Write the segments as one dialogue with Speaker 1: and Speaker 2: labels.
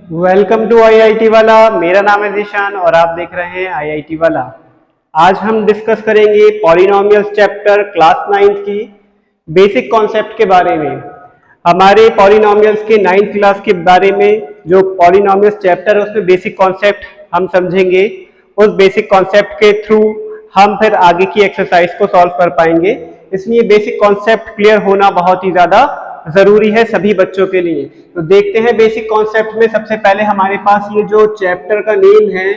Speaker 1: Welcome to IIT वाला। मेरा नाम है जीशान और आप देख रहे हैं आईआईटी वाला। आज हम डिस्कस करेंगे पॉलिनोमियल्स चैप्टर क्लास 9 की बेसिक कॉन्सेप्ट के बारे में। हमारे पॉलिनोमियल्स के 9th क्लास के बारे में जो पॉलिनोमियल्स चैप्टर है उसमें बेसिक कॉन्सेप्ट हम समझेंगे। उस बेसिक कॉन्सेप्ट के थ्रू हम फिर आगे की एक्सरसाइज को सॉल्व कर पाएंगे। इसलिए बेसिक कॉन्सेप्ट क्लियर होना बहुत ही ज्यादा जरूरी है सभी बच्चों के लिए। तो देखते हैं बेसिक कॉन्सेप्ट में। सबसे पहले हमारे पास ये जो चैप्टर का नेम है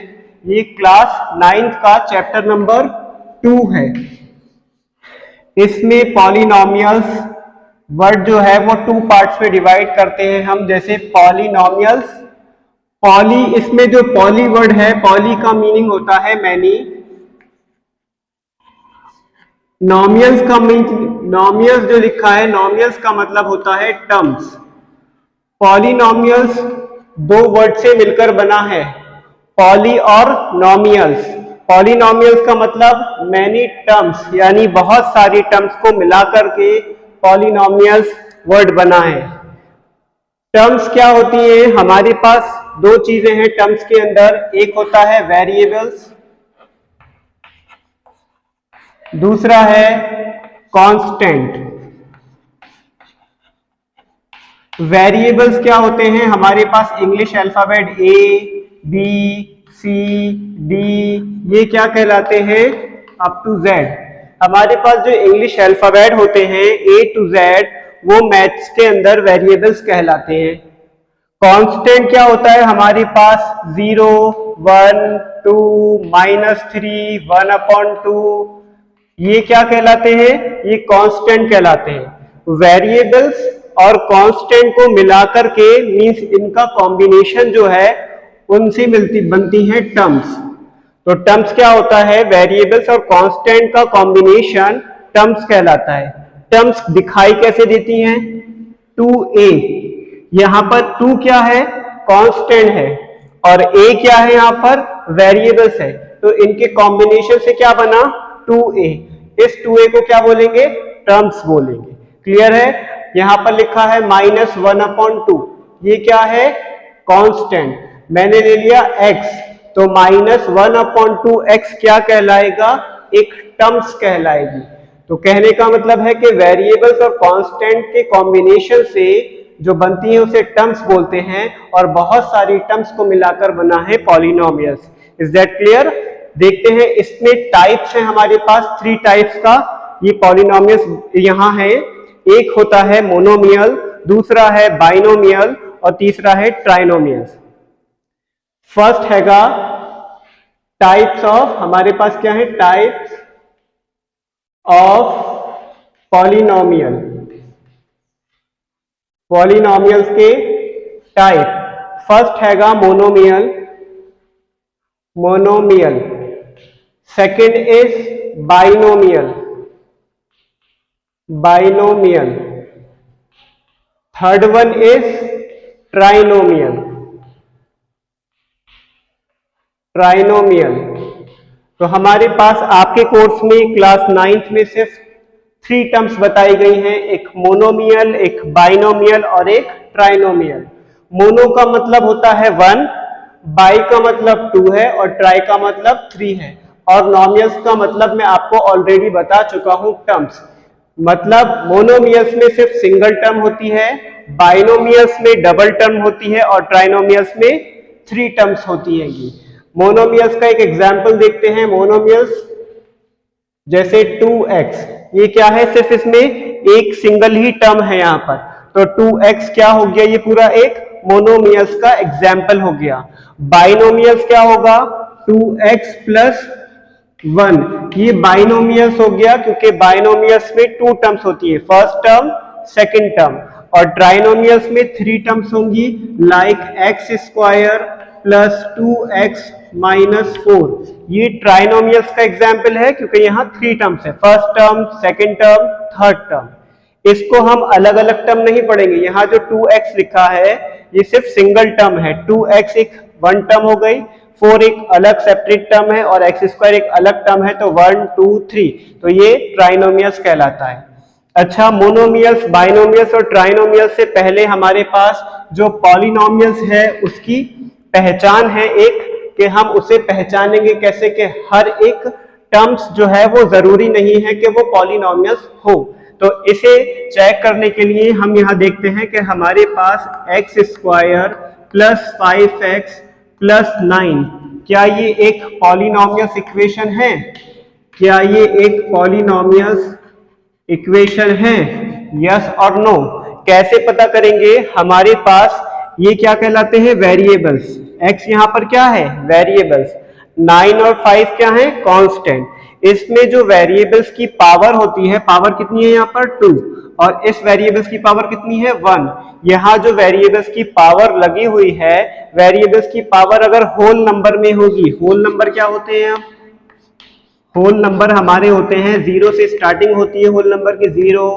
Speaker 1: ये क्लास 9th का चैप्टर नंबर 2 है। इसमें पॉलिनोमियल्स वर्ड जो है वो 2 पार्ट्स में डिवाइड करते हैं हम। जैसे पॉलिनोमियल्स, पॉली, इसमें जो पॉली वर्ड है, पॉली का मीनिंग होता है मैनी। नॉमियल्स का नॉमियल्स जो लिखा है, नॉमियल्स का मतलब होता है टर्म्स। पॉलिनोमियल्स 2 वर्ड से मिलकर बना है, पॉली और नॉमियल्स। पॉलिनोमियल्स का मतलब मैनी टर्म्स, यानी बहुत सारी टर्म्स को मिलाकर के पॉलिनोमियल्स वर्ड बना है। टर्म्स क्या होती है? हमारे पास 2 चीजें हैं टर्म्स के अंदर। एक होता है वेरिएबल्स, दूसरा है कांस्टेंट। वेरिएबल्स क्या होते हैं? हमारे पास English alphabet A, B, C, D ये क्या कहलाते हैं? Up to Z। हमारे पास जो इंग्लिश अल्फाबेट होते हैं A to Z वो मैथ्स के अंदर वेरिएबल्स कहलाते हैं। कांस्टेंट क्या होता है? हमारे पास 0, 1, 2, -3, 1/2 ये क्या कहलाते हैं? ये कांस्टेंट कहलाते हैं। वेरिएबल्स और कांस्टेंट को मिलाकर के मींस इनका कॉम्बिनेशन जो है उनसे बनती हैं टर्म्स। तो टर्म्स क्या होता है? वेरिएबल्स और कांस्टेंट का कॉम्बिनेशन टर्म्स कहलाता है। टर्म्स दिखाई कैसे देती हैं? 2a, यहां पर 2 क्या है? कांस्टेंट है और a क्या है? यहां पर वेरिएबल्स है। तो इनके कॉम्बिनेशन से क्या बना? 2a। इस 2a को क्या बोलेंगे? टर्म्स बोलेंगे। क्लियर है? यहां पर लिखा है -1/2, ये क्या है? कांस्टेंट। मैंने ले लिया x, तो -1/2x क्या कहलाएगा? एक टर्म्स कहलाएगी। तो कहने का मतलब है कि वेरिएबल्स और कांस्टेंट के कॉम्बिनेशन से जो बनती है उसे टर्म्स बोलते हैं और बहुत सारी टर्म्स को मिलाकर बना है पॉलिनोमियल्स। Is that clear? देखते हैं इसमें टाइप्स है हमारे पास 3 टाइप्स का। ये पॉलिनोमियल्स यहां है। एक होता है मोनोमियल, दूसरा है बाइनोमियल और तीसरा है ट्राइनोमियल। फर्स्ट हैगा टाइप्स ऑफ, हमारे पास क्या है? Types of polynomial. पॉलिनोमियल्स के टाइप। फर्स्ट हैगा monomial, monomial. Second is binomial, binomial. Third one is trinomial, trinomial. तो हमारे पास आपके कोर्स में क्लास 9th में सिर्फ 3 टर्म्स बताई गई हैं, एक मोनोमियल, एक बाइनोमियल और एक ट्राइनोमियल। मोनो का मतलब होता है 1, बाई का मतलब 2 है और ट्राई का मतलब 3 है। और नॉमियल्स का मतलब मैं आपको ऑलरेडी बता चुका हूं टर्म्स। मतलब मोनोमियल्स में सिर्फ सिंगल टर्म होती है, बाइनोमियल्स में डबल टर्म होती है और ट्राइनोमियल्स में 3 टर्म्स होती है। मोनोमियल्स का एक एग्जांपल देखते हैं। मोनोमियल्स जैसे 2x, ये क्या है? सिर्फ इसमें एक सिंगल ही टर्म है यहां पर, तो 2x क्या हो गया? ये पूरा एक मोनोमियल्स का एग्जाम्पल हो गया। बाइनोमियल्स क्या होगा? 2x + 1, ये बाइनोमियल्स हो गया क्योंकि बाइनोमियल्स में 2 टर्म्स होती है, फर्स्ट टर्म, सेकंड टर्म। और ट्राइनोमियल्स में 3 टर्म्स होंगी, लाइक x² + 2x - 4। ये ट्राइनोमियल्स का एग्जाम्पल है क्योंकि यहाँ 3 टर्म्स है, first term, second term, third term. इसको हम अलग अलग टर्म नहीं पढ़ेंगे। यहाँ जो 2x लिखा है ये सिर्फ सिंगल टर्म है। 2x एक 1 टर्म हो गई, 4 एक अलग सेपरेट टर्म है और x² एक अलग टर्म है, तो 1, 2, 3। तो ये ट्राइनोमियल्स कहलाता है। अच्छा, मोनोमियल्स, बाइनोमियल्स और ट्राइनोमियल्स से पहले हमारे पास जो पॉलिनोमियल्स है उसकी पहचान है एक, कि हम उसे पहचानेंगे कैसे कि हर एक टर्म्स जो है वो जरूरी नहीं है कि वो पॉलिनोमियल्स हो। तो इसे चेक करने के लिए हम यहाँ देखते हैं कि हमारे पास X square plus 5x plus 9, क्या ये एक पॉलिनोमियल्स इक्वेशन है? क्या ये एक पॉलिनोमियल्स इक्वेशन है? यस और नो। कैसे पता करेंगे? हमारे पास ये क्या कहलाते हैं? वेरिएबल्स। x यहां पर क्या है? वेरिएबल्स। 9 और 5 क्या है? कांस्टेंट। इसमें जो वेरिएबल्स की पावर होती है, पावर कितनी है यहाँ पर? 2, और इस वेरिएबल्स की पावर कितनी है? 1। यहाँ जो वेरिएबल्स की पावर लगी हुई है, वेरिएबल्स की पावर अगर होल नंबर में होगी, होल नंबर क्या होते हैं? होल नंबर हमारे होते हैं, 0 से स्टार्टिंग होती है होल नंबर की, 0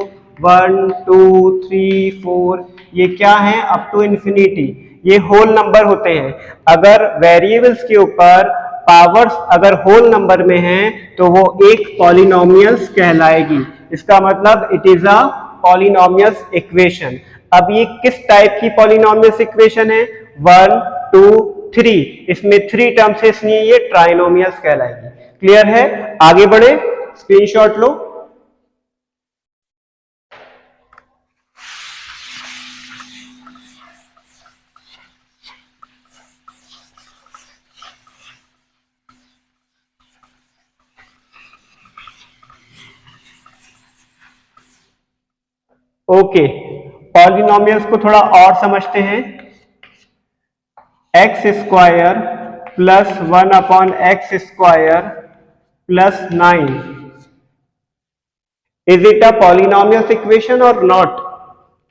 Speaker 1: 1 2 3 4, ये क्या है? अप टू इंफिनिटी, ये होल नंबर होते हैं। अगर वेरिएबल्स के ऊपर पावर्स अगर होल नंबर में हैं तो वो एक पॉलिनोमियल्स कहलाएगी। इसका मतलब it is a polynomials equation. अब ये किस टाइप की पॉलिनोमियल्स इक्वेशन है? 1 2 3, इसमें 3 टर्म्स है, इसलिए ये ट्राइनोमियल्स कहलाएगी। क्लियर है? आगे बढ़े, स्क्रीनशॉट लो। ओके, पॉलिनोमियल्स को थोड़ा और समझते हैं। X square plus 1 upon x square plus 9, is it a polynomials equation और नॉट?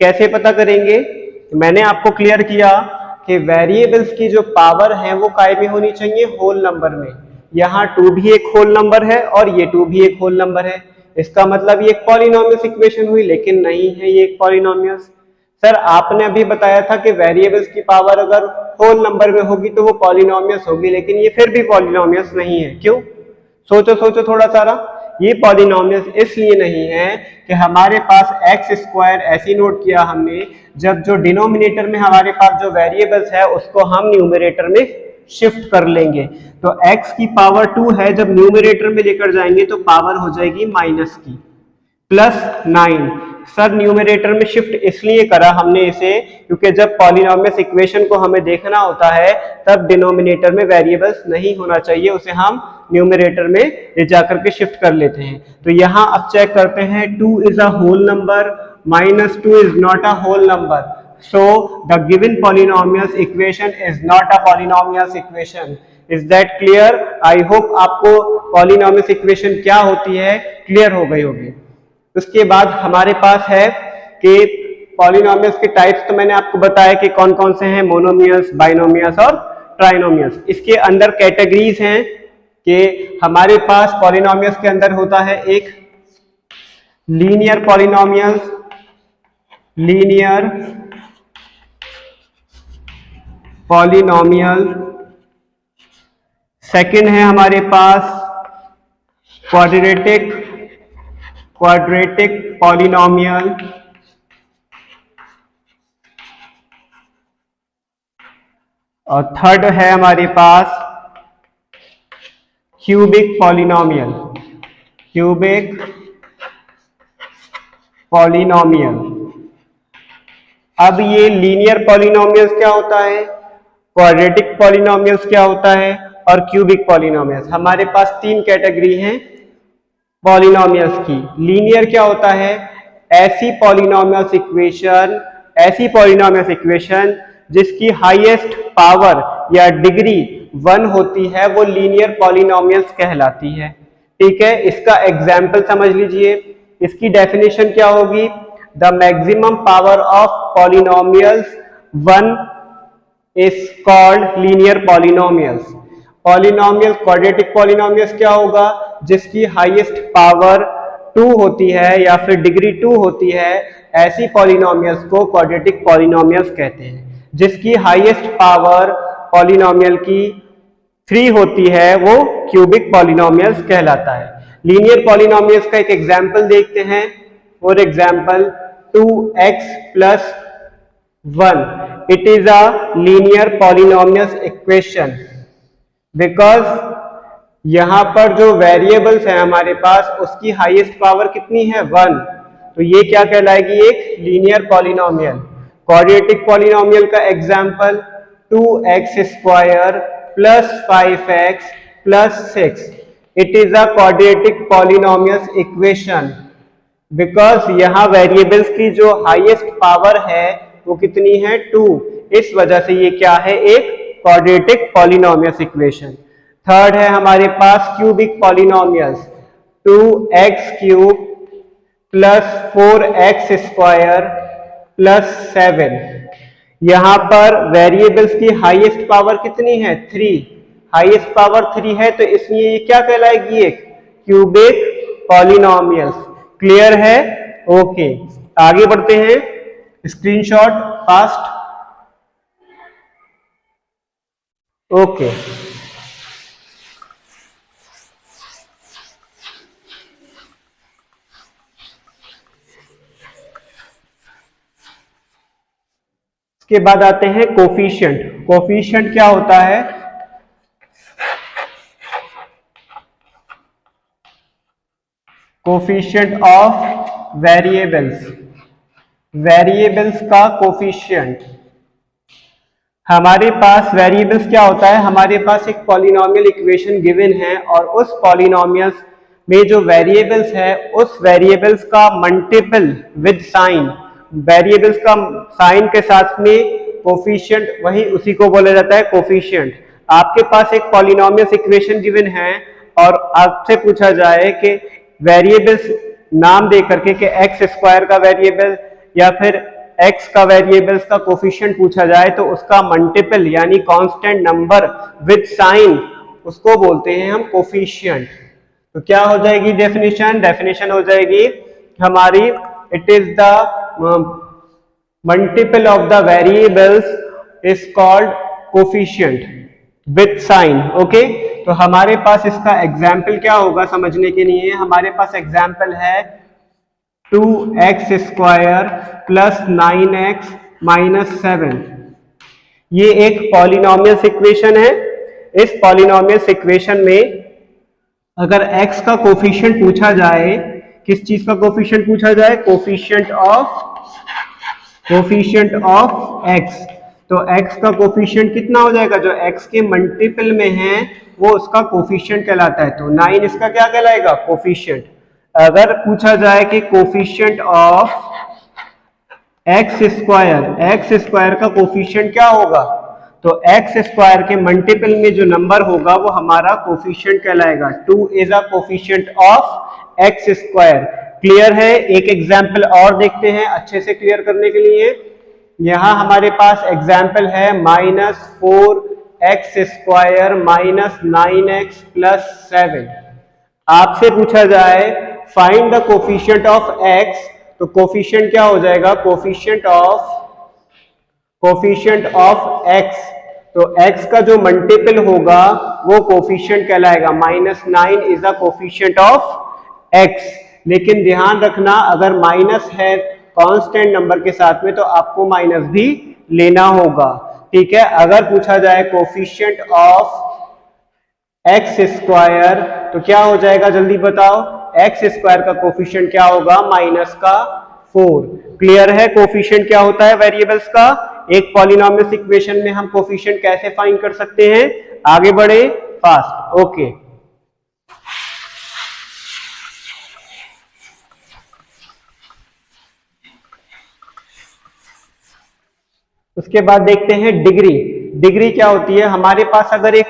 Speaker 1: कैसे पता करेंगे? मैंने आपको क्लियर किया कि वेरिएबल्स की जो पावर है वो काय में होनी चाहिए? होल नंबर में। यहाँ 2 भी एक होल नंबर है और ये 2 भी एक होल नंबर है। इसका मतलब ये एक पॉलिनोमियल्स इक्वेशन हुई, लेकिन नहीं है ये एक पॉलिनोमियल्स। सर आपने अभी बताया था कि वेरिएबल्स की पावर अगर होल नंबर में होगी तो वो पॉलिनोमियल्स होगी, लेकिन ये फिर भी पॉलिनोमियल्स नहीं है। क्यों? सोचो सोचो थोड़ा सारा। ये पॉलिनोमियल्स इसलिए नहीं है कि हमारे पास एक्स स्क्वायर ऐसे नोट किया हमने, जब जो डिनोमिनेटर में हमारे पास जो वेरिएबल्स है उसको हम न्यूमरेटर में शिफ्ट कर लेंगे। तो x की पावर 2 है, जब न्यूमरेटर में लेकर जाएंगे तो पावर हो जाएगी माइनस की, प्लस 9। सर न्यूमरेटर में शिफ्ट इसलिए करा हमने इसे क्योंकि जब पॉलिनोमियल्स इक्वेशन को हमें देखना होता है तब डिनोमिनेटर में वेरिएबल्स नहीं होना चाहिए, उसे हम न्यूमरेटर में ले जाकर के शिफ्ट कर लेते हैं। तो यहाँ अब चेक करते हैं, 2 is a whole number, -2 is not a whole number, so the given polynomials equation is not a polynomials equation. Is that clear? I hope आपको polynomials equation क्या होती है क्लियर हो गई होगी। उसके बाद हमारे पास है कि पॉलिनोमियल्स के टाइप्स, तो मैंने आपको बताया कि कौन कौन से हैं, मोनोमियल्स, बाइनोमियल्स और ट्राइनोमियल्स। इसके अंदर कैटेगरीज हैं कि हमारे पास पॉलिनोमियल्स के अंदर होता है एक linear polynomials, linear polynomial. Second है हमारे पास क्वाड्रेटिक पॉलिनोमियल। और थर्ड है हमारे पास क्यूबिक पॉलिनोमियल, क्यूबिक पॉलिनोमियल। अब ये लीनियर पॉलिनोमियल्स क्या होता है, क्वाड्रेटिक पॉलिनोमियल्स क्या होता है और क्यूबिक पॉलिनोमियल्स। हमारे पास 3 कैटेगरी हैं पॉलिनोमियल्स की। लीनियर क्या होता है, ऐसी पॉलिनोमियल्स इक्वेशन जिसकी हाईएस्ट पावर या डिग्री 1 होती है, वो लीनियर पॉलिनोमियल्स कहलाती है। ठीक है, इसका एग्जाम्पल समझ लीजिए। इसकी डेफिनेशन क्या होगी, the maximum power of polynomials 1 is called linear polynomials। Polynomial quadratic polynomials क्या होगा, जिसकी हाईएस्ट पावर 2 होती है या फिर डिग्री 2 होती है, ऐसी पॉलिनोमियल्स को क्वाड्रेटिक पॉलिनोमियल्स कहते हैं। जिसकी हाईएस्ट पावर पॉलिनोमियल की 3 होती है वो क्यूबिक पॉलिनोमियल्स कहलाता है। लीनियर पॉलिनोमियल्स का एक एग्जाम्पल देखते हैं, for example 2x plus 1, it is a linear polynomial equation because यहां पर जो वेरिएबल्स है हमारे पास उसकी हाईएस्ट पावर कितनी है 1, तो ये क्या कहलाएगी एक लीनियर पॉलिनोमियल। क्वाड्रेटिक पॉलिनोमियल का example 2x square plus 5x plus 6, it is a quadratic polynomial equation because यहाँ वेरिएबल्स की जो हाईएस्ट पावर है वो कितनी है 2, इस वजह से ये क्या है एक क्वाड्रेटिक पॉलिनोमियल इक्वेशन। थर्ड है हमारे पास cubic polynomials 2x cube plus 4x square plus 7, यहां पर वेरिएबल्स की हाईएस्ट पावर कितनी है 3, हाईएस्ट पावर 3 है तो इसलिए ये क्या कहलाएगी एक क्यूबिक पॉलिनोमियल्स। क्लियर है? ओके, आगे बढ़ते हैं, स्क्रीनशॉट फास्ट। ओके, इसके बाद आते हैं कोफिशिएंट। कोफिशिएंट क्या होता है? कोफिशिएंट ऑफ वेरिएबल्स, वेरिएबल्स का कोफिशिएंट। हमारे पास वेरिएबल्स क्या होता है, हमारे पास एक पॉलिनोमियल इक्वेशन गिवन है और उस पॉलिनोमियल्स में जो वेरिएबल्स है उस वेरिएबल्स का मल्टीपल विद साइन, वेरिएबल्स का साइन के साथ में कोफिशिएंट, वही उसी को बोला जाता है कोफिशिएंट। आपके पास एक पॉलिनोमियल इक्वेशन गिवन है और आपसे पूछा जाए कि वेरिएबल्स नाम दे करके कि एक्स स्क्वायर का वेरिएबल या फिर x का वेरिएबल्स का कोफिशिएंट पूछा जाए तो उसका मल्टीपल यानी कांस्टेंट नंबर विद साइन, उसको बोलते हैं हम कोफिशिएंट। तो क्या हो जाएगी डेफिनेशन? डेफिनेशन हो जाएगी हमारी, it is the multiple of the variables is called coefficient with sign. Okay, तो हमारे पास इसका एग्जाम्पल क्या होगा समझने के लिए, हमारे पास एग्जाम्पल है 2x square plus 9x minus 7, ये एक पॉलिनोमियल इक्वेशन है। इस पॉलिनोमियल इक्वेशन में अगर x का कोफिशिएंट पूछा जाए, किस चीज का कोफिशिएंट पूछा जाए? कोफिशिएंट ऑफ x, तो x का कोफिशिएंट कितना हो जाएगा? जो x के मल्टीपल में है वो उसका कोफिशिएंट कहलाता है, तो 9 इसका क्या कहलाएगा? कोफिशिएंट। अगर पूछा जाए कि कोफिशिएंट ऑफ एक्स स्क्वायर का कोफिशिएंट क्या होगा, तो एक्स स्क्वायर के मल्टीपल में जो नंबर होगा वो हमारा कोफिशिएंट कहलाएगा। 2 is a coefficient of x square. Clear है? एक एग्जाम्पल और देखते हैं अच्छे से क्लियर करने के लिए। यहां हमारे पास एग्जाम्पल है -4x square minus 9x plus 7। आपसे पूछा जाए find the coefficient of x, तो कोफिशिएंट क्या हो जाएगा? कोफिशिएंट ऑफ x, तो x का जो मल्टीपल होगा वो कोफिशिएंट कहलाएगा। -9 is a coefficient of x। लेकिन ध्यान रखना अगर माइनस है कांस्टेंट नंबर के साथ में तो आपको माइनस भी लेना होगा। ठीक है, अगर पूछा जाए कोफिशिएंट ऑफ एक्स स्क्वायर तो क्या हो जाएगा जल्दी बताओ? एक्स स्क्वायर का कोफिशिएंट क्या होगा? -4। क्लियर है कोफिशिएंट क्या होता है वेरिएबल्स का? एक पॉलिनोमियल इक्वेशन में हम कोफिशिएंट कैसे फाइंड कर सकते हैं? आगे बढ़े फास्ट। ओके, उसके बाद देखते हैं डिग्री। डिग्री क्या होती है? हमारे पास अगर एक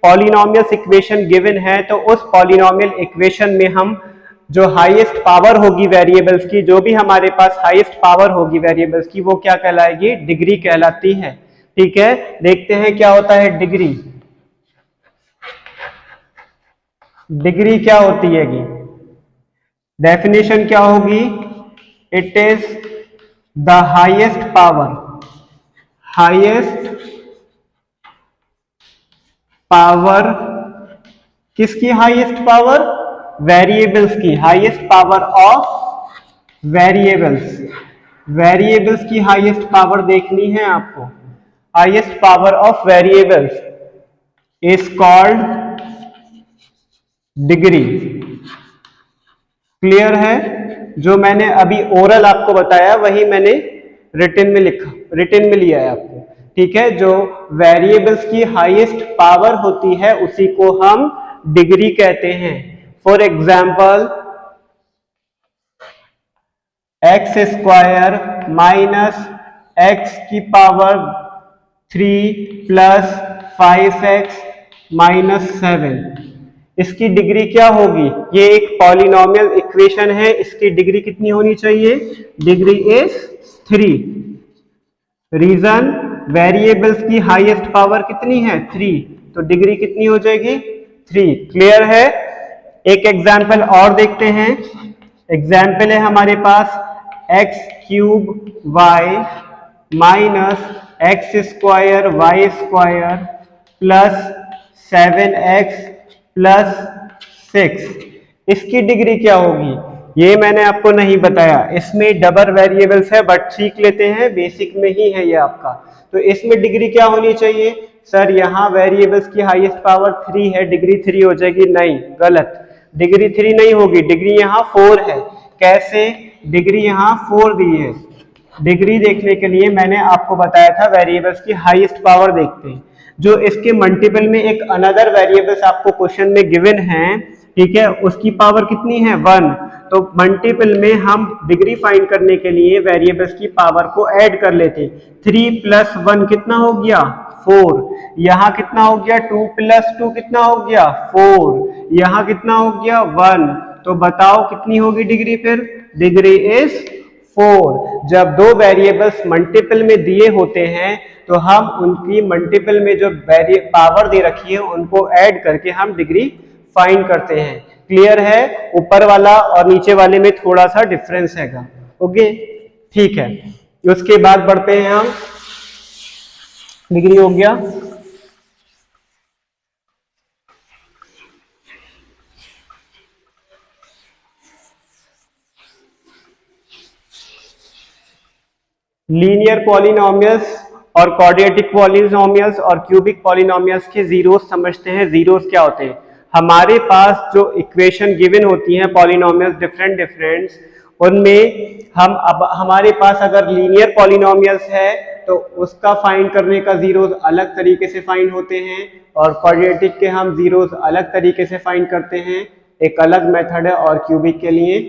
Speaker 1: पॉलिनोमियल इक्वेशन गिवन है तो उस पॉलिनोमियल इक्वेशन में हम जो हाईएस्ट पावर होगी वेरिएबल्स की, जो भी हमारे पास हाईएस्ट पावर होगी वेरिएबल्स की, वो क्या कहलाएगी? डिग्री कहलाती है। ठीक है, देखते हैं क्या होता है डिग्री। डिग्री क्या होती है? डेफिनेशन क्या होगी? It is the highest power, किसकी हाईएस्ट पावर? वेरिएबल्स की हाईएस्ट पावर ऑफ वेरिएबल्स की हाईएस्ट पावर देखनी है आपको। Highest power of variables is called degree. Clear है? जो मैंने अभी ओरल आपको बताया वही मैंने रिटन में लिया है आपको। ठीक है, जो वेरिएबल्स की हाईएस्ट पावर होती है उसी को हम डिग्री कहते हैं। For example x square minus x की पावर 3 प्लस 5x माइनस 7, इसकी डिग्री क्या होगी? ये एक पॉलिनोमियल इक्वेशन है, इसकी डिग्री कितनी होनी चाहिए? Degree is 3। रीजन, वेरिएबल्स की हाईएस्ट पावर कितनी है? 3, तो डिग्री कितनी हो जाएगी? 3। क्लियर है? एक एग्जाम्पल और देखते हैं। एग्जाम्पल है हमारे पास X cube Y minus X square Y square plus 7x plus 6, इसकी डिग्री क्या होगी? ये मैंने आपको नहीं बताया, इसमें डबल वेरिएबल्स है बट सीख लेते हैं, बेसिक में ही है ये आपका। तो इसमें डिग्री क्या होनी चाहिए? सर यहाँ वेरिएबल्स की हाईएस्ट पावर 3 है, डिग्री 3 हो जाएगी। नहीं, गलत, डिग्री 3 नहीं होगी, डिग्री यहाँ 4 है। कैसे? डिग्री यहाँ 4 दी है। डिग्री देखने के लिए मैंने आपको बताया था वेरिएबल्स की हाईएस्ट पावर देखते हैं। जो इसके मल्टीपल में एक अनदर वेरिएबल्स आपको क्वेश्चन में गिवन है, ठीक है, उसकी पावर कितनी है? 1। तो मल्टीपल में हम डिग्री फाइंड करने के लिए वेरिएबल्स की पावर को ऐड कर लेते। 3 प्लस 1 कितना हो गया? 4। यहाँ कितना हो गया? 2 प्लस 2 कितना हो गया? 4। यहाँ कितना हो गया? 1। तो बताओ कितनी होगी डिग्री फिर? Degree is 4। जब दो वेरिएबल्स मल्टीपल में दिए होते हैं तो हम उनकी मल्टीपल में जो पावर दे रखी है उनको ऐड करके हम डिग्री फाइंड करते हैं। क्लियर है? ऊपर वाला और नीचे वाले में थोड़ा सा डिफरेंस हैगा। ओके, ठीक है। उसके बाद बढ़ते हैं हम, डिग्री हो गया। लीनियर पॉलिनोमियल्स और क्वाड्रेटिक पॉलिनोमियल्स और क्यूबिक पॉलिनोमियल्स के जीरोस समझते हैं। जीरोस क्या होते हैं? हमारे पास जो इक्वेशन गिवन होती हैं पॉलिनोमियल्स डिफरेंट, उनमें हम अब हमारे पास अगर लीनियर पॉलिनोमियल्स है तो उसका फाइंड करने का जीरोस अलग तरीके से फाइंड होते हैं और क्वाड्रेटिक के हम जीरोस अलग तरीके से फाइंड करते हैं। एक अलग मेथड है और क्यूबिक के लिए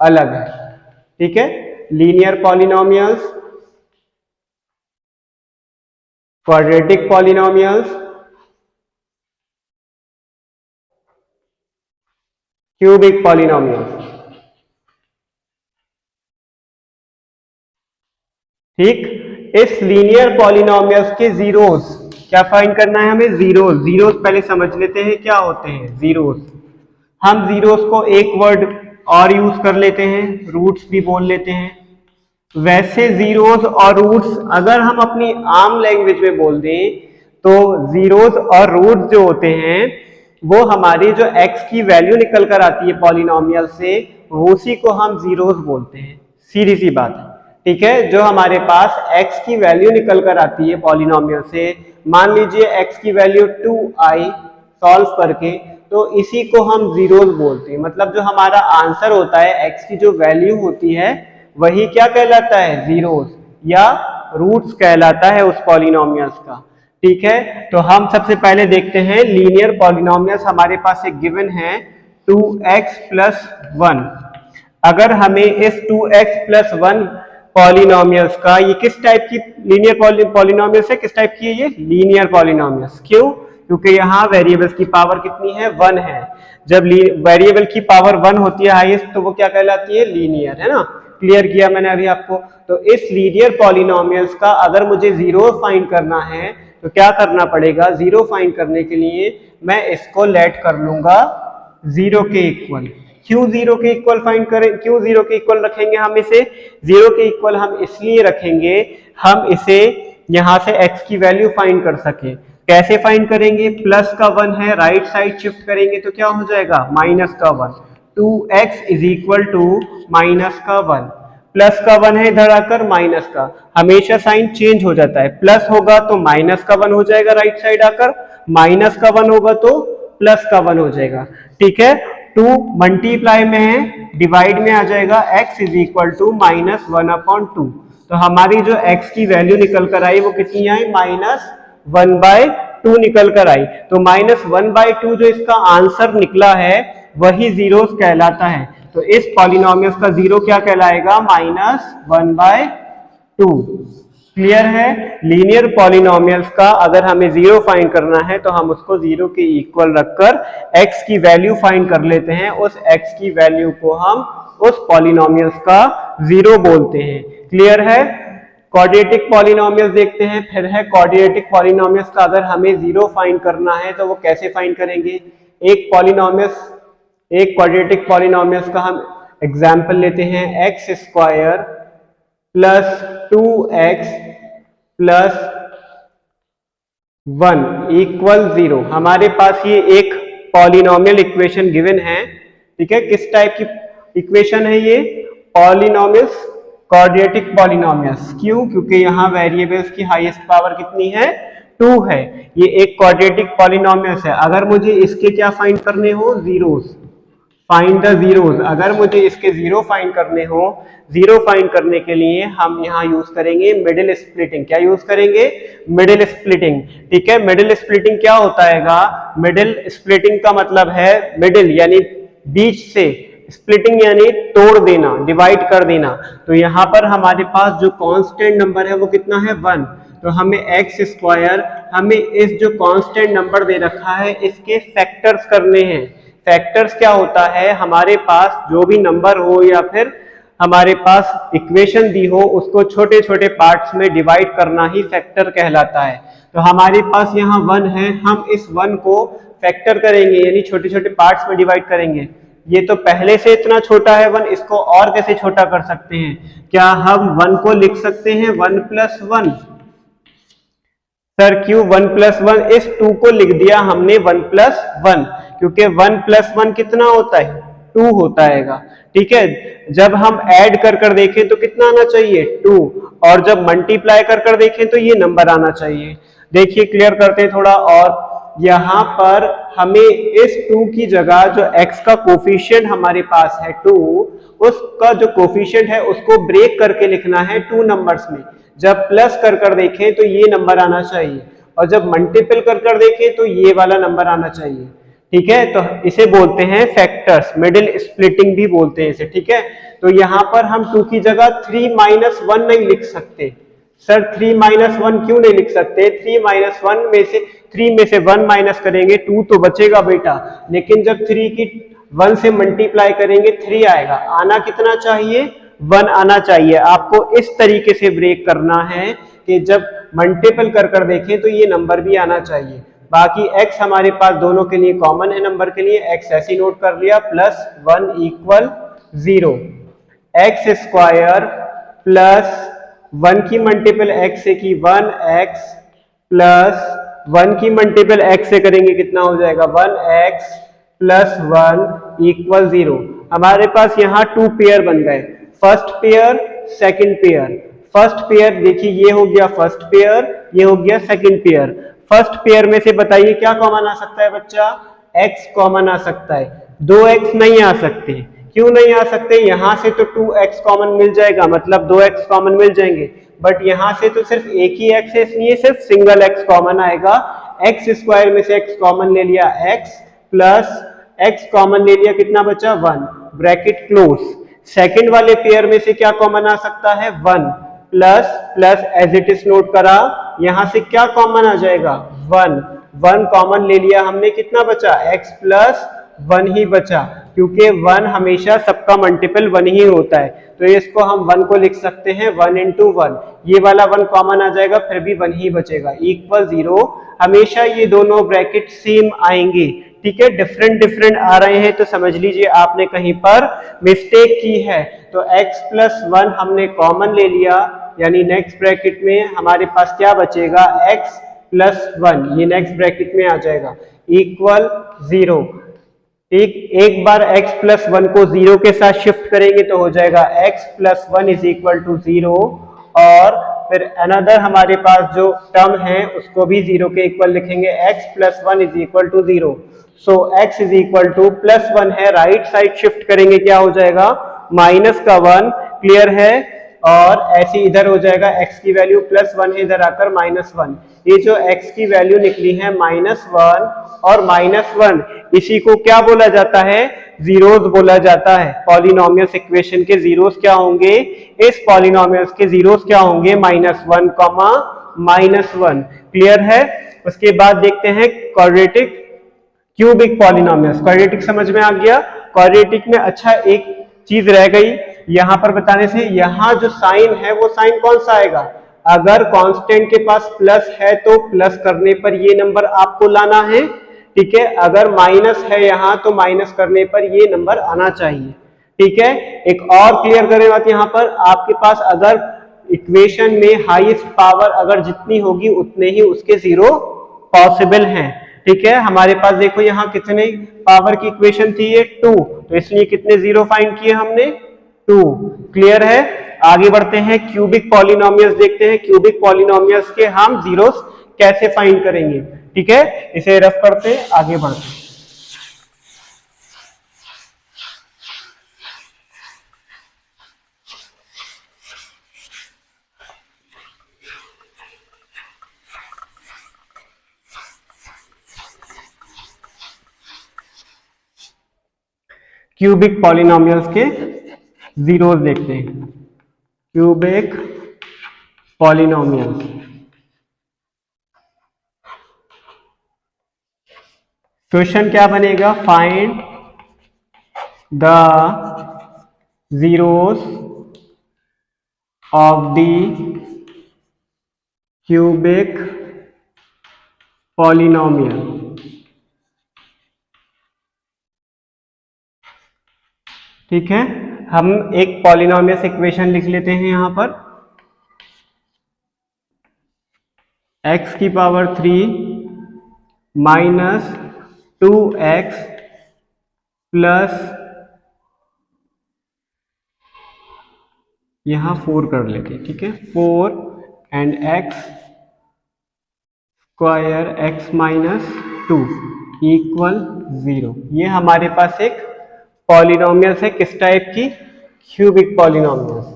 Speaker 1: अलग है। ठीक है, linear polynomials, quadratic polynomials, cubic polynomials. ठीक, इस लीनियर पॉलिनोमियल्स के जीरोस क्या फाइंड करना है हमें? जीरोस पहले समझ लेते हैं क्या होते हैं जीरोस। हम जीरोस को एक वर्ड और यूज कर लेते हैं, रूट्स भी बोल लेते हैं। वैसे जीरोस और रूट्स अगर हम अपनी आम लैंग्वेज में बोल दें तो जीरोस और रूट्स जो होते हैं वो हमारी जो x की वैल्यू निकल कर आती है पॉलिनोमियल से, उसी को हम जीरोस बोलते हैं। सीधी सी बात है। ठीक है, जो हमारे पास x की वैल्यू निकल कर आती है पॉलिनोमियल से, मान लीजिए x की वैल्यू 2i सॉल्व करके, तो इसी को हम जीरोस बोलते हैं। मतलब जो हमारा आंसर होता है, x की जो वैल्यू होती है वही क्या कहलाता है? जीरोस या रूट्स कहलाता है उस पॉलिनोमियल्स का। ठीक है, तो हम सबसे पहले देखते हैं लीनियर पॉलिनोमियल्स। हमारे पास एक गिवन है 2x प्लस 1। अगर हमें इस 2x प्लस 1 पॉलिनोमियल्स का, ये किस टाइप की लीनियर पॉलिनोमियल्स है? किस टाइप की है ये? Linear polynomials. क्यों? क्योंकि यहाँ वेरिएबल्स की पावर कितनी है? 1 है। जब वेरिएबल की पावर 1 होती है हाईएस्ट, तो वो क्या कहलाती है? लीनियर, है ना? क्लियर किया मैंने अभी आपको। तो इस लीनियर पॉलिनोमियल्स का अगर मुझे जीरो फाइंड करना है तो क्या करना पड़ेगा? जीरो फाइंड करने के लिए मैं इसको लेट कर लूंगा जीरो के इक्वल। क्यों जीरो के इक्वल फाइंड करें? क्यों जीरो के इक्वल रखेंगे हम इसे? जीरो के इक्वल हम इसलिए रखेंगे, हम इसे यहां से x की वैल्यू फाइंड कर सके। कैसे फाइंड करेंगे? प्लस का 1 है, राइट साइड शिफ्ट करेंगे तो क्या हो जाएगा? माइनस का 1। 2x is equal to minus का 1। प्लस का 1 है इधर आकर माइनस का, हमेशा साइन चेंज हो जाता है, प्लस होगा तो माइनस का 1 हो जाएगा राइट साइड आकर, माइनस का 1 होगा तो प्लस का 1 हो जाएगा। ठीक है, 2 मल्टीप्लाई में है, डिवाइड में आ जाएगा, x is equal to minus 1/2। तो हमारी जो x की वैल्यू निकल कर आई वो कितनी आई, -1/2 निकल कर आई। तो -1/2 जो इसका आंसर निकला है वही जीरोस कहलाता है। तो इस पॉलिनोमियल्स का जीरो क्या कहलाएगा, -1/2। क्लियर है। लीनियर पॉलिनोमियल्स का अगर हमें जीरो फाइंड करना है तो हम उसको जीरो के इक्वल रखकर x की वैल्यू फाइंड कर लेते हैं, उस x की वैल्यू को हम उस पॉलिनोमियल्स का जीरो बोलते हैं। क्लियर है। क्वाड्रेटिक पॉलिनोमियल्स देखते हैं, फिर है क्वाड्रेटिक पॉलिनोमियल्स का अगर हमें जीरो फाइंड करना है तो वो कैसे फाइंड करेंगे। एक क्वाड्रेटिक पॉलिनोमियल्स का हम एग्जाम्पल लेते हैं, x² plus 2x plus 1 equal 0। हमारे पास ये एक पॉलिनोमियल इक्वेशन गिवन है। ठीक है, किस टाइप की इक्वेशन है ये, पॉलिनोमियल्स, क्वाड्रेटिक पॉलिनोमियल्स। क्यों, क्योंकि यहाँ वेरिएबल्स की हाईएस्ट पावर कितनी है, 2 है। ये एक क्वाड्रेटिक पॉलिनोमियल्स है। अगर मुझे इसके क्या फाइंड करने हो, जीरोस, फाइंड द जीरोस। अगर मुझे इसके जीरो फाइंड करने हो, जीरो फाइंड करने के लिए हम यहाँ यूज करेंगे मिडिल स्प्लिटिंग। क्या यूज करेंगे, मिडिल स्प्लिटिंग। ठीक है, मिडिल स्प्लिटिंग क्या होता है, मिडिल स्प्लिटिंग का मतलब है मिडिल यानी बीच से, स्प्लिटिंग यानी तोड़ देना, डिवाइड कर देना। तो यहाँ पर हमारे पास जो कांस्टेंट नंबर है वो कितना है, 1। तो हमें x², हमें इस जो कांस्टेंट नंबर दे रखा है इसके फैक्टर्स करने हैं। फैक्टर्स क्या होता है, हमारे पास जो भी नंबर हो या फिर हमारे पास इक्वेशन दी हो उसको छोटे छोटे पार्ट्स में डिवाइड करना ही फैक्टर कहलाता है। तो हमारे पास यहाँ 1 है, हम इस 1 को फैक्टर करेंगे यानी छोटे छोटे पार्ट्स में डिवाइड करेंगे। ये तो पहले से इतना छोटा है 1, इसको और कैसे छोटा कर सकते हैं, क्या हम 1 को लिख सकते हैं 1+1। सर क्यों 1+1, इस 2 को लिख दिया हमने 1+1, क्योंकि 1+1 कितना होता है, 2 होता है। ठीक है, जब हम ऐड कर देखें तो कितना आना चाहिए, 2, और जब मल्टीप्लाई कर देखें तो ये नंबर आना चाहिए। देखिए क्लियर करते हैं थोड़ा और। यहाँ पर हमें इस 2 की जगह जो x का कोफिशिएंट हमारे पास है 2, उसका जो कोफिशिएंट है उसको ब्रेक करके लिखना है 2 नंबर्स में। जब प्लस कर देखें तो ये नंबर आना चाहिए, और जब मल्टीपल कर देखें तो ये वाला नंबर आना चाहिए। ठीक है, तो इसे बोलते हैं फैक्टर्स, मिडिल स्प्लिटिंग भी बोलते हैं इसे। ठीक है, तो यहाँ पर हम 2 की जगह 3-1 नहीं लिख सकते। सर 3-1 क्यों नहीं लिख सकते, 3 में से 1 माइनस करेंगे 2 तो बचेगा बेटा, लेकिन जब 3 की 1 से मल्टीप्लाई करेंगे 3 आएगा। आना कितना चाहिए, 1 आना चाहिए। आपको इस तरीके से ब्रेक करना है कि जब मल्टीपल कर देखें तो ये नंबर भी आना चाहिए। बाकी x हमारे पास दोनों के लिए कॉमन है, नंबर के लिए x ऐसे नोट कर लिया, +1 = 0। x² प्लस 1 की मल्टीपल x से की 1x प्लस 1 की मल्टीपल x से करेंगे कितना हो जाएगा, 1x + 1 = 0। हमारे पास यहाँ 2 पेयर बन गए, first pair second pair. First pair देखिए ये हो गया फर्स्ट पेयर, ये हो गया सेकंड पेयर। फर्स्ट पेयर में से बताइए क्या कॉमन आ सकता है बच्चा, x कॉमन आ सकता है, 2x नहीं आ सकते। क्यों नहीं आ सकते, यहां से तो 2x कॉमन मिल जाएगा, मतलब 2x कॉमन मिल जाएंगे, बट यहां से तो सिर्फ एक ही x है इसलिए सिर्फ सिंगल x कॉमन आएगा। x² में से x कॉमन ले लिया, x प्लस x कॉमन ले लिया, कितना बचा 1, ब्रैकेट क्लोज। सेकंड वाले पेयर में से क्या कॉमन आ सकता है, 1 plus as it is note करा, यहां से क्या कॉमन आ जाएगा, 1 कॉमन ले लिया हमने, कितना बचा, x + 1 ही बचा, क्योंकि 1 हमेशा सबका मल्टीपल 1 ही होता है। तो इसको हम 1 को लिख सकते हैं 1 × 1, ये वाला 1 कॉमन आ जाएगा, फिर भी 1 ही बचेगा, = 0। हमेशा ये दोनों ब्रैकेट सेम आएंगे। ठीक है, डिफरेंट आ रहे हैं तो समझ लीजिए आपने कहीं पर मिस्टेक की है। तो x + 1 हमने कॉमन ले लिया, यानी नेक्स्ट ब्रैकेट में हमारे पास क्या बचेगा, x + 1, ये नेक्स्ट ब्रैकेट में आ जाएगा, = 0। ठीक, एक बार x प्लस 1 को 0 के साथ शिफ्ट करेंगे तो हो जाएगा x plus 1 is equal to 0, और फिर अनदर हमारे पास जो टर्म है उसको भी 0 के इक्वल लिखेंगे, x plus 1 is equal to 0। So x is equal to plus 1 है, राइट साइड शिफ्ट करेंगे क्या हो जाएगा, माइनस का 1, क्लियर है, और ऐसे इधर हो जाएगा x की वैल्यू प्लस 1 है, इधर आकर माइनस 1। ये जो x की वैल्यू निकली है -1 और -1, इसी को क्या बोला जाता है, जीरोस बोला जाता है। पॉलिनोमियल्स इक्वेशन के जीरोस क्या होंगे, इस पॉलिनोमियल्स के जीरोस क्या होंगे, -1, -1, क्लियर है। उसके बाद देखते हैं क्वाड्रेटिक क्यूबिक पॉलिनोमियल्स। क्वाड्रेटिक समझ में आ गया। क्वाड्रेटिक में अच्छा एक चीज रह गई यहां पर बताने से, यहां जो साइन है वो साइन कौन सा आएगा, अगर कांस्टेंट के पास प्लस है तो प्लस करने पर ये नंबर आपको लाना है, ठीक है, अगर माइनस है यहां तो माइनस करने पर ये नंबर आना चाहिए, ठीक है। एक और क्लियर करें बात, यहां पर आपके पास अगर इक्वेशन में हाईएस्ट पावर अगर जितनी होगी उतने ही उसके जीरो पॉसिबल हैं, ठीक है। हमारे पास देखो यहाँ कितने पावर की इक्वेशन थी, ये 2, तो इसलिए कितने जीरो फाइंड किए हमने, 2, क्लियर है। आगे बढ़ते हैं, क्यूबिक पॉलिनोमियल्स देखते हैं, क्यूबिक पॉलिनोमियल्स के हम जीरोस कैसे फाइंड करेंगे, ठीक है। इसे रफ करते आगे बढ़ते हैं। क्यूबिक पॉलिनोमियल्स के जीरोस देखते हैं। क्यूबिक पॉलिनोमियल्स, क्वेश्चन क्या बनेगा, find the zeros of the cubic polynomial. ठीक है, हम एक पॉलिनोमियस इक्वेशन लिख लेते हैं यहां पर, x की पावर 3 माइनस 2x प्लस यहां 4 कर लेते हैं, ठीक है, 4 and x square x minus 2 equal 0। ये हमारे पास एक पॉलिनोमियल्स है, किस टाइप की, क्यूबिक पॉलिनोमियल्स।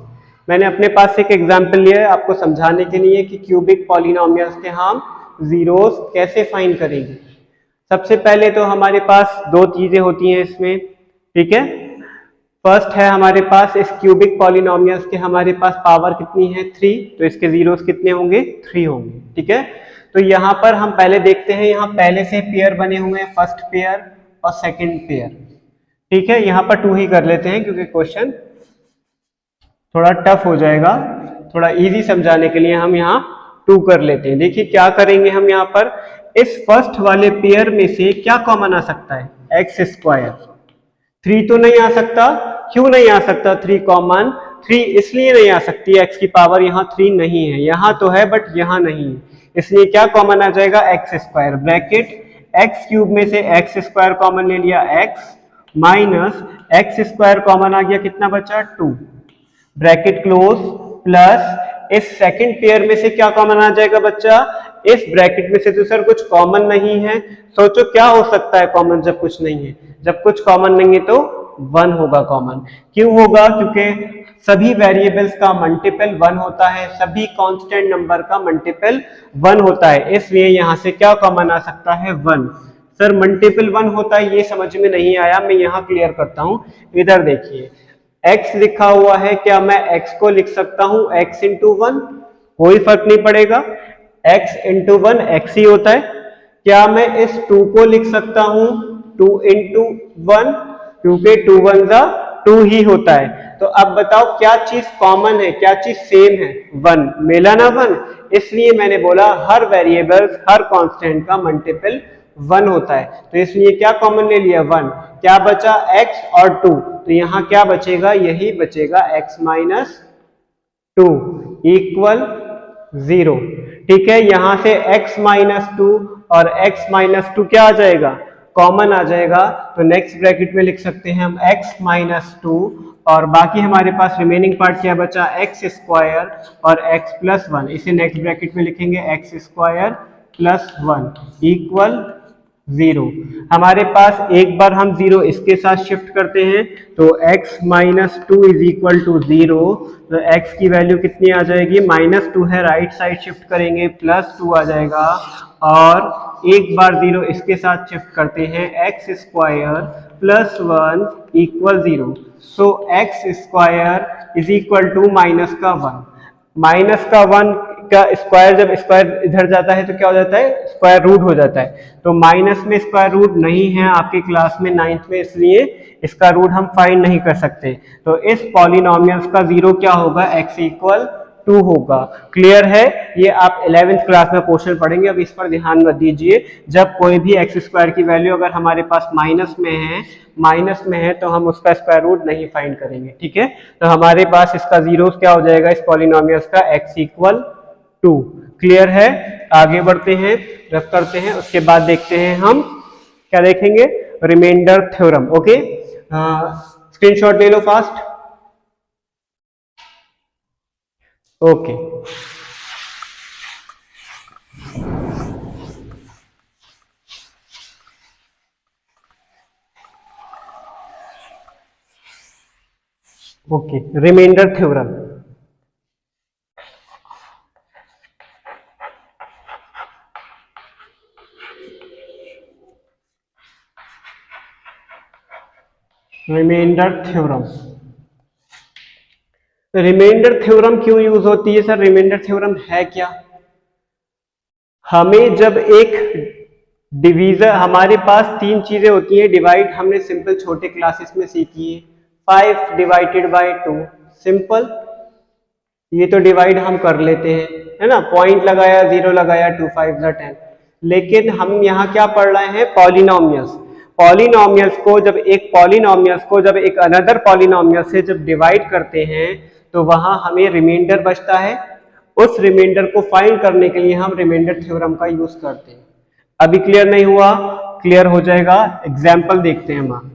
Speaker 1: मैंने अपने पास एक एग्जांपल लिया है आपको समझाने के लिए कि क्यूबिक पॉलिनोमियल्स के हम जीरोस कैसे फाइंड करेंगे। सबसे पहले तो हमारे पास दो चीजें होती हैं इसमें, ठीक है। फर्स्ट है हमारे पास इस क्यूबिक पॉलिनोमियल्स के हमारे पास पावर कितनी है, 3, तो इसके जीरोस कितने होंगे, 3 होंगे, ठीक है। तो यहाँ पर हम पहले देखते हैं, यहाँ पहले से पेयर बने हुए हैं, फर्स्ट पेयर और सेकंड पेयर, ठीक है। यहाँ पर 2 ही कर लेते हैं क्योंकि क्वेश्चन थोड़ा टफ हो जाएगा, थोड़ा इजी समझाने के लिए हम यहाँ 2 कर लेते हैं। देखिए क्या करेंगे हम यहाँ पर, इस फर्स्ट वाले पेयर में से क्या कॉमन आ सकता है, एक्स स्क्वायर, 3 तो नहीं आ सकता, क्यों नहीं आ सकता 3 कॉमन, 3 इसलिए नहीं आ सकती, एक्स की पावर यहाँ 3 नहीं है, यहाँ तो है बट यहाँ नहीं है, इसलिए क्या कॉमन आ जाएगा, X square, bracket X cube में से एक्स स्क्वायर कॉमन ले लिया, X minus X square common आ गया, कितना बचा 2, ब्रैकेट क्लोज, प्लस इस सेकंड पेयर में से क्या कॉमन आ जाएगा बच्चा, इस ब्रैकेट में से तो सर कुछ कॉमन नहीं है, सोचो क्या हो सकता है कॉमन जब कुछ नहीं है, जब कुछ कॉमन नहीं है तो 1 होगा कॉमन, क्यों होगा, क्योंकि सभी वेरिएबल्स का मल्टीपल 1 होता है, सभी कांस्टेंट नंबर का मल्टीपल 1 होता है, इसलिए यहां से क्या कॉमन आ सकता है 1। सर मल्टीपल 1 होता है ये समझ में नहीं आया, मैं यहाँ क्लियर करता हूं, इधर देखिए x लिखा हुआ है, क्या मैं x को लिख सकता हूं x इंटू 1, कोई फर्क नहीं पड़ेगा, x इंटू 1 x ही होता है। क्या मैं इस 2 को लिख सकता हूं 2 इंटू 1, क्योंकि 2 1 जा 2 ही होता है। तो अब बताओ क्या चीज कॉमन है, क्या चीज सेम है, 1 मिला ना 1, इसलिए मैंने बोला हर वेरिएबल्स हर कांस्टेंट का मल्टीपल 1 होता है, तो इसलिए क्या कॉमन ले लिया 1, क्या बचा x और 2, तो यहां क्या बचेगा, यही बचेगा x माइनस 2 इक्वल 0, ठीक है। यहां से x माइनस 2 और x माइनस 2 क्या आ जाएगा, कॉमन आ जाएगा तो नेक्स्ट ब्रैकेट में लिख सकते हैं हम x माइनस 2 और बाकी हमारे पास रिमेनिंग पार्ट क्या बचा x स्क्वायर और x प्लस 1। इसे नेक्स्ट ब्रैकेट में लिखेंगे x स्क्वायर प्लस 1 इक्वल 0। हमारे पास एक बार हम 0 इसके साथ शिफ्ट करते हैं तो x minus 2 is equal to 0। तो x की वैल्यू कितनी आ जाएगी, -2 है, राइट साइड शिफ्ट करेंगे +2 आ जाएगा और एक बार 0 इसके साथ शिफ्ट करते हैं x square plus 1 equal 0। So x square is equal to minus का 1 का स्क्वायर, जब स्क्वायर इधर जाता है तो क्या हो जाता है, स्क्वायर रूट हो जाता है। तो माइनस में स्क्वायर रूट नहीं है आपकी क्लास में 9th में, इसलिए इसका रूट हम फाइंड नहीं कर सकते। तो इस पॉलिनोमियल्स का 0 क्या होगा, x इक्वल 2 होगा। क्लियर है, ये आप 11th क्लास में क्वेश्चन पढ़ेंगे, अब इस पर ध्यान मत दीजिए। जब कोई भी एक्स स्क्वायर की वैल्यू अगर हमारे पास माइनस में है तो हम उसका स्क्वायर रूट नहीं फाइंड करेंगे, ठीक है। तो हमारे पास इसका 0 क्या हो जाएगा इस पॉलिनोमियल्स का, x इक्वल 2। क्लियर है, आगे बढ़ते हैं, रफ करते हैं, उसके बाद देखते हैं हम क्या देखेंगे, रिमाइंडर थ्योरम। ओके, स्क्रीनशॉट ले लो fast. Okay, remainder theorem. Remainder theorem, remainder theorem क्यों यूज होती है सर, रिमाइंडर थ्योरम है क्या? हमें जब एक डिवीजर, हमारे पास 3 चीजें होती हैं, डिवाइड हमने सिंपल छोटे क्लासेस में सीखी है, 5 डिवाइडेड बाय 2, सिंपल, ये तो डिवाइड हम कर लेते हैं, है ना, पॉइंट लगाया, 0 लगाया, 2 5 10। लेकिन हम यहाँ क्या पढ़ रहे हैं, पॉलिनोमियल्स। पॉलिनोमियल्स को जब एक अनदर पॉलिनोमियल से जब डिवाइड करते हैं तो वहां हमें रिमाइंडर बचता है। उस रिमाइंडर को फाइंड करने के लिए हम रिमाइंडर थ्योरम का यूज करते हैं। अभी क्लियर नहीं हुआ, क्लियर हो जाएगा, एग्जाम्पल देखते हैं हम।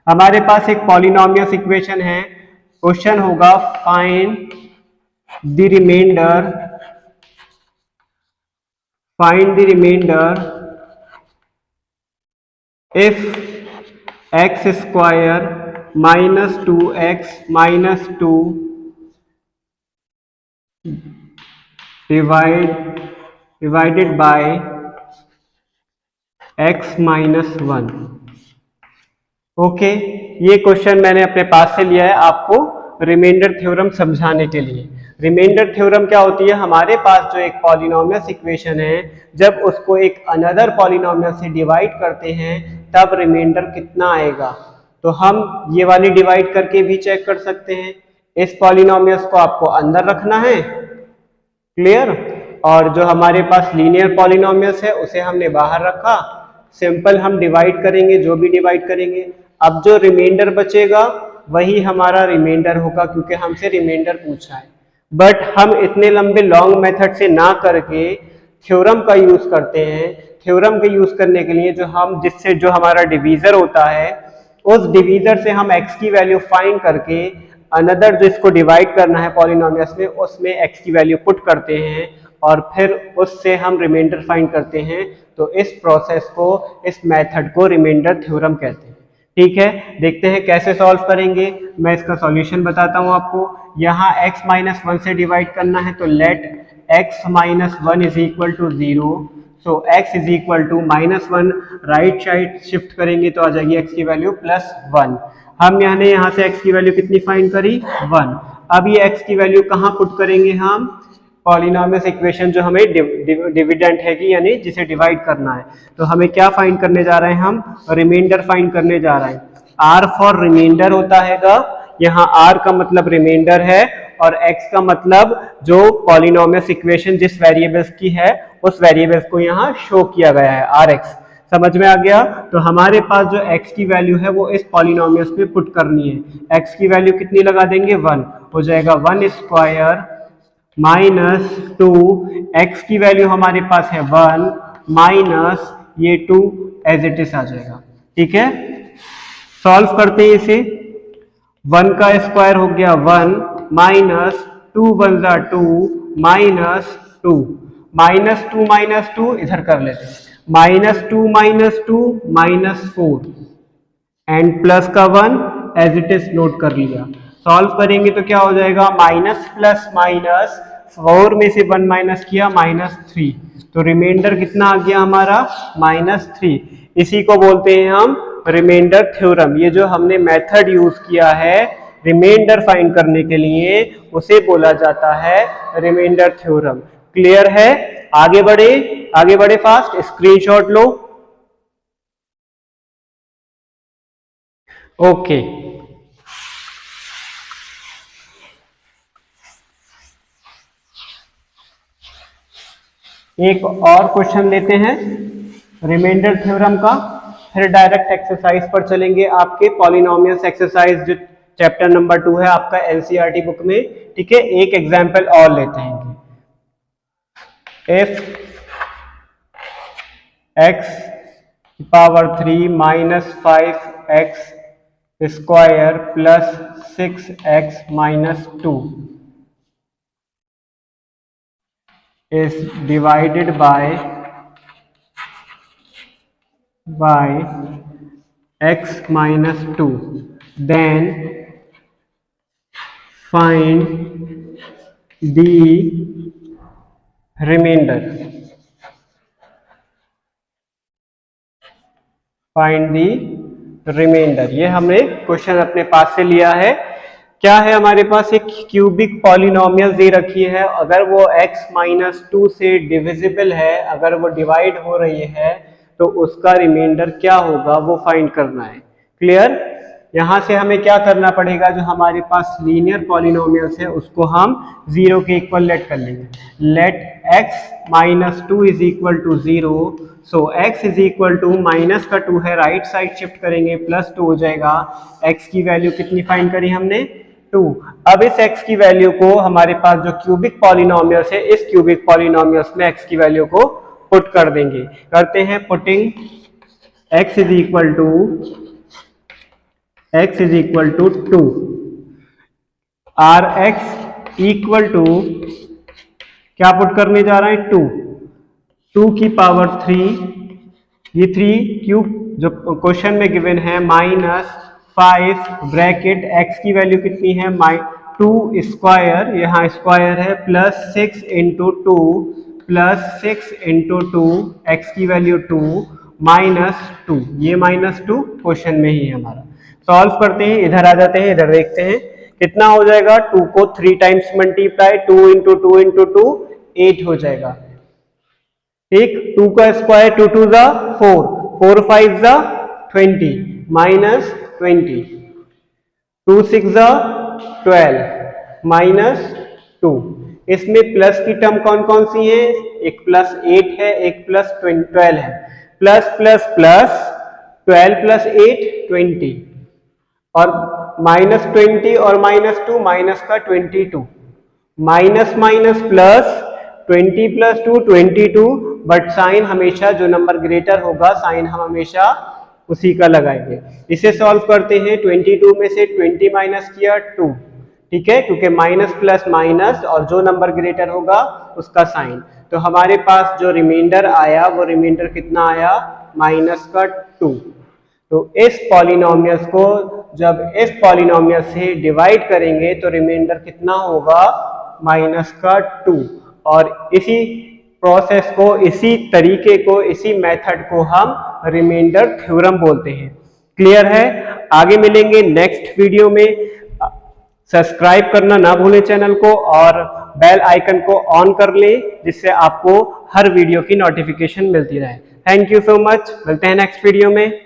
Speaker 1: हमारे पास एक पॉलिनोमियल इक्वेशन है, क्वेश्चन होगा find the remainder if x square minus 2x minus 2 divided by x minus 1। Okay, ये क्वेश्चन मैंने अपने पास से लिया है आपको रिमाइंडर थ्योरम समझाने के लिए। रिमाइंडर थ्योरम क्या होती है, हमारे पास जो एक पॉलिनोमियल इक्वेशन है, जब उसको एक अनदर पॉलिनोमियल से डिवाइड करते हैं तब रिमाइंडर कितना आएगा। तो हम ये वाली डिवाइड करके भी चेक कर सकते हैं। इस पॉलिनोमियल्स को आपको अंदर रखना है, क्लियर, और जो हमारे पास लीनियर पॉलिनोमियल्स है उसे हमने बाहर रखा, सिंपल हम डिवाइड करेंगे, जो भी डिवाइड करेंगे। अब जो रिमाइंडर बचेगा वही हमारा रिमाइंडर होगा, क्योंकि हमसे रिमाइंडर पूछा है। बट हम इतने लंबे लॉन्ग मेथड से ना करके थ्योरम का यूज करते हैं। थ्योरम के यूज करने के लिए जो हमारा डिवीजर होता है, उस डिवीजर से हम x की वैल्यू फाइंड करके अनदर जो इसको डिवाइड करना है पॉलिनोमियल्स में, उसमें x की वैल्यू पुट करते हैं और फिर उससे हम रिमाइंडर फाइंड करते हैं। तो इस प्रोसेस को, इस मेथड को रिमाइंडर थ्योरम कहते हैं। ठीक है, देखते हैं कैसे सॉल्व करेंगे। मैं इसका सॉल्यूशन बताता हूं आपको। यहाँ x माइनस 1 से डिवाइड करना है तो let x minus 1 is equal to 0। So x is equal to -1, right side shift करेंगे तो आ जाएगी x की वैल्यू +1। हम यहाँ से x की वैल्यू कितनी फाइंड करी, 1। अब ये x की वैल्यू कहाँ पुट करेंगे हम, पॉलिनोमियल इक्वेशन जो हमें डिविडेंड है कि यानी जिसे डिवाइड करना है। तो हमें क्या फाइंड करने जा रहे हैं, हम रिमाइंडर फाइंड करने जा रहे हैं। r फॉर रिमाइंडर होता हैगा, यहाँ r का मतलब रिमाइंडर है और x का मतलब जो पॉलिनोमियल इक्वेशन जिस वेरिएबल्स की है उस वेरिएबल्स को यहाँ शो किया गया है, rx। समझ में आ गया। तो हमारे पास जो x की वैल्यू है वो इस पॉलिनोमियल्स पे पुट करनी है। x की वैल्यू कितनी लगा देंगे, 1 हो जाएगा, 1 स्क्वायर -2, x की वैल्यू हमारे पास है 1 माइनस ये 2 एज इट इज आ जाएगा। ठीक है, सॉल्व करते हैं इसे। 1 का स्क्वायर हो गया 1 माइनस 2 1 जा 2 माइनस 2 माइनस टू इधर कर लेते हैं, -2 -4 एंड प्लस का 1 एज इट इज नोट कर लिया। सॉल्व करेंगे तो क्या हो जाएगा, माइनस प्लस माइनस 4 में से 1 माइनस किया -3, तो रिमाइंडर कितना आ गया हमारा -3। इसी को बोलते हैं हम रिमाइंडर थ्योरम। ये जो हमने मेथड यूज किया है रिमाइंडर फाइंड करने के लिए उसे बोला जाता है रिमाइंडर थ्योरम। क्लियर है? आगे बढ़े फास्ट, स्क्रीनशॉट लो। ओके, एक और क्वेश्चन लेते हैं रिमाइंडर थ्योरम का, फिर डायरेक्ट एक्सरसाइज पर चलेंगे। आपके पॉलिनोमियल्स एक्सरसाइज जो चैप्टर नंबर 2 है आपका एनसीईआरटी बुक में। ठीक है, एक एग्जांपल और लेते हैं। If x power 3 minus 5x square plus 6x minus 2 is divided by x minus 2, then find the remainder. Find the remainder. ये हमने क्वेश्चन अपने पास से लिया है। क्या है हमारे पास, एक क्यूबिक पॉलिनोमियल दे रखी है, अगर वो x माइनस 2 से डिविजिबल है, अगर वो डिवाइड हो रही है तो उसका रिमाइंडर क्या होगा वो फाइंड करना है। क्लियर? यहां से हमें क्या करना पड़ेगा, जो हमारे पास लीनियर पॉलिनोमियल्स है उसको हम 0 के इक्वल लेट कर लेंगे। Let x minus 2 is equal to 0, so x is equal to minus का 2 है, राइट साइड शिफ्ट करेंगे प्लस 2 हो जाएगा। x की वैल्यू कितनी फाइंड करी हमने, 2। अब इस x की वैल्यू को हमारे पास जो क्यूबिक पॉलिनोमियल्स है इस क्यूबिक पॉलिनोमियल्स में x की वैल्यू को पुट कर देंगे। करते हैं putting x is equal to 2, or x equal to क्या पुट करने जा रहे हैं, 2 की पावर 3, ये 3 क्यूब जो क्वेश्चन में गिवन है माइनस 5 ब्रैकेट x की वैल्यू कितनी है 2 स्क्वायर, यहाँ स्क्वायर है, plus 6 into 2 plus 6 into 2, x की वैल्यू 2 माइनस 2, ये -2 क्वेश्चन में ही है हमारा। सॉल्व करते हैं, इधर आ जाते हैं, इधर देखते हैं कितना हो जाएगा। 2 को 3 टाइम्स मल्टीप्लाई, 2 इंटू 2 इंटू 2 8 हो जाएगा। ठीक, 2 का स्क्वायर 2 2 जा 4, 4 5 जा 20 माइनस 20, 2 6 जा 12 माइनस 2। इसमें प्लस की टर्म कौन कौन सी है, एक प्लस 8 है, एक प्लस 12 है, प्लस प्लस प्लस 12 प्लस 8 20, और -20 और -2 माइनस का 22, minus minus plus 20 plus 2 22, but sign हमेशा जो नंबर ग्रेटर होगा साइन हम हमेशा उसी का लगाएंगे। इसे सॉल्व करते हैं, 22 में से 20 माइनस किया 2, ठीक है, क्योंकि माइनस प्लस माइनस और जो नंबर ग्रेटर होगा उसका साइन। तो हमारे पास जो रिमाइंडर आया वो रिमाइंडर कितना आया, माइनस का 2। तो इस पॉलिनोमियल्स को जब इस पॉलिनोमियल से डिवाइड करेंगे तो रिमाइंडर कितना होगा, माइनस का 2। और इसी प्रोसेस को, इसी तरीके को, इसी मेथड को हम रिमाइंडर थ्योरम बोलते हैं। क्लियर है? आगे मिलेंगे नेक्स्ट वीडियो में। सब्सक्राइब करना ना भूलें चैनल को, और बेल आइकन को ऑन कर लें जिससे आपको हर वीडियो की नोटिफिकेशन मिलती रहे। थैंक यू सो मच, मिलते हैं नेक्स्ट वीडियो में।